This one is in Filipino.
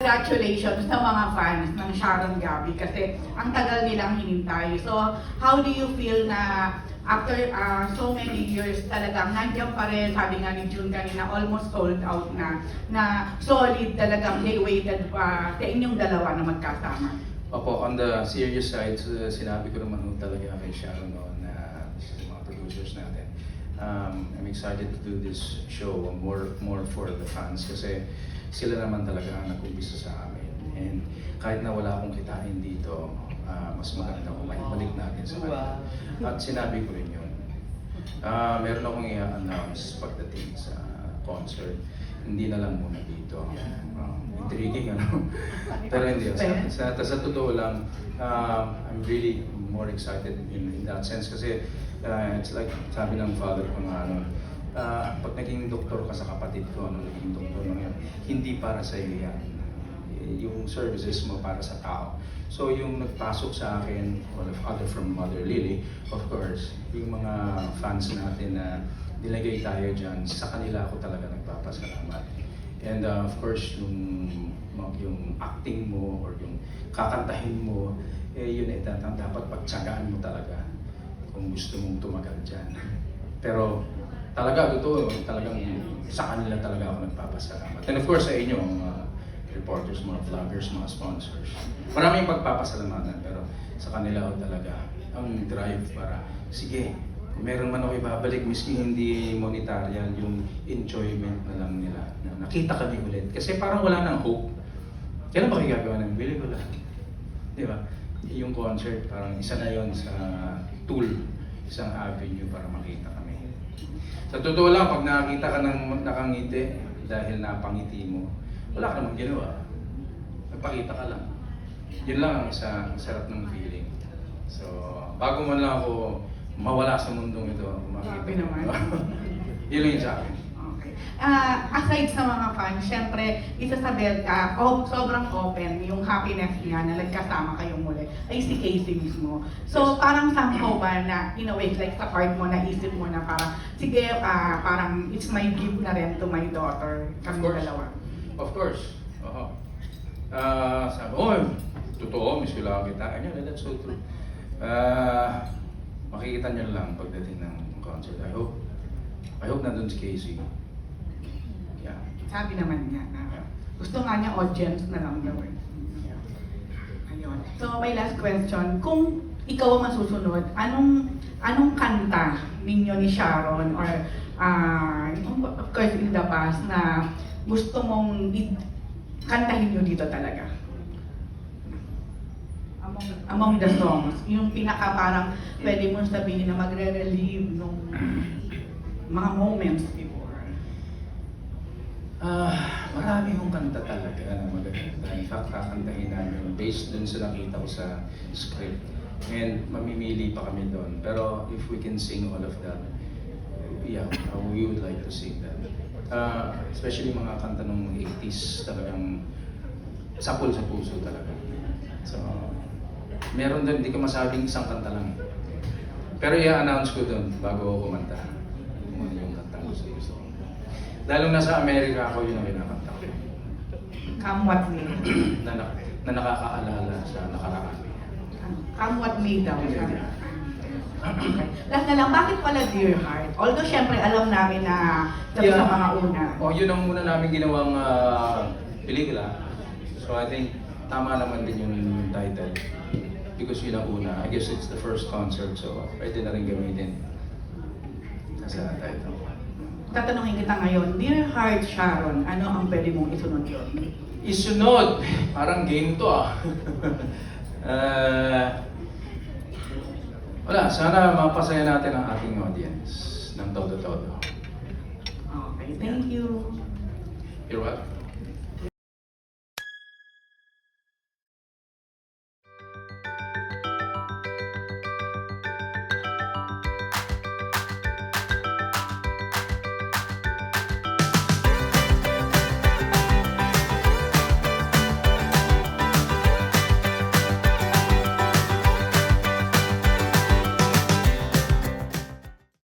congratulations sa mga fans ng Sharon Gabi kasi ang tagal nilang hinintay. So, how do you feel na after so many years talagang nandiyan pa rin, sabi nga ni June kanina, almost sold out na solid talagang they waited pa sa inyong dalawa na magkasama? Opo, on the serious side, sinabi ko naman talaga kay Sharon noon na mga producers natin. I'm excited to do this show more for the fans kasi sila naman talaga ang nag-umpisa sa amin. And kahit na wala akong kitain dito, mas maganda kung maibalik natin sa kanila. At sinabi ko rin yun. Meron akong i-announce pagdating sa concert. Hindi na lang muna dito. Intriguing ano. Pero hindi. Sa totoo lang, I'm really more excited in that sense kasi it's like sabi ng father ko na pag naging doktor ka sa kapatid ko, naging doktor naman, hindi para sa iyo yan. Yung services mo para sa tao. So yung nagpasok sa akin, other from Mother Lily, of course, yung mga fans natin na nilagay tayo dyan, sa kanila ako talaga nagpapasalamat. And of course, yung acting mo or yung kakantahin mo, yun dapat pagtsagaan mo talaga kung gusto mong tumagal dyan. Pero talaga, talagang sa kanila talaga ako nagpapasalamat. And of course, sa inyo, mga reporters, mga vloggers, mga sponsors. Maraming pagpapasalamatan, pero sa kanila ako talaga ang drive para, sige, kung meron man ako ibabalik, miski hindi monetarial, yung enjoyment na lang nila. Na nakita kami ulit. Kasi parang wala nang hope. Kailan ba kayo gagawa ng Billy? Wala. Di ba? Yung concert, parang isa na yon sa tool, isang avenue para makita kami. Sa totoo lang, pag nakakita ka ng nakangiti dahil napangiti mo, wala ka namang ginawa. Nagpakita ka lang. Yun lang ang sarap ng feeling. So, bago man lang ako mawala sa mundong ito, makita naman. Yun lang yun sa akin. Okay. Aside sa mga fans, syempre, isa sa Belka, sobrang open yung happiness niya na nagkasama kayong muli ay si Casey mismo. So, parang somehow ba na, in a way, like sa part mo, naisip mo na parang, sige, parang it's my gift na rin to my daughter, kami dalawa. Of course. Oo. Sabi, totoo, miss ko lang kita. Ayun, that's so true. Makikita niyo lang pagdating ng concert. I hope nandun si Casey. Yeah. Sabi naman niya na gusto nga niya audience na lang gawin. Yeah. Ayun. So, my last question. Kung ikaw ang masusunod, anong kanta ninyo ni Sharon or of course in the past na gusto mong kantahin nyo dito talaga? Among the songs, yung pinaka parang pwede mong sabihin na magre-relieve nung mga moments before. Marami yung kanta talaga na magaganda. In fact, kakantahin namin based dun sa nakita ko sa script. And mamimili pa kami doon. Pero if we can sing all of that, yeah, we would like to sing that. Especially mga kanta ng 80s, talagang sapol sa puso talaga. So, meron doon, hindi ko masabing isang kanta lang. Pero i-announce ko doon bago ako kumanta. Yung kanta ko sa gusto. Dahil nung nasa Amerika ako, yun ang kinakanta ko. Come what may. na nakakaalala sa nakaraan. Come what may daw. Okay. Last na lang, bakit pala Dear Heart? Although syempre alam namin na sa mga una. Yun ang una namin ginawang pelikula. So I think tama naman din yung title. Because yun ang una. I guess it's the first concert, so pwede na rin gamitin sa title. Tatanungin kita ngayon, Dear Heart Sharon, ano ang pwede mong isunod yun? Isunod! Parang game to wala, sana mapasaya natin ang ating audience ng todo-todo. Okay, thank you. You're welcome.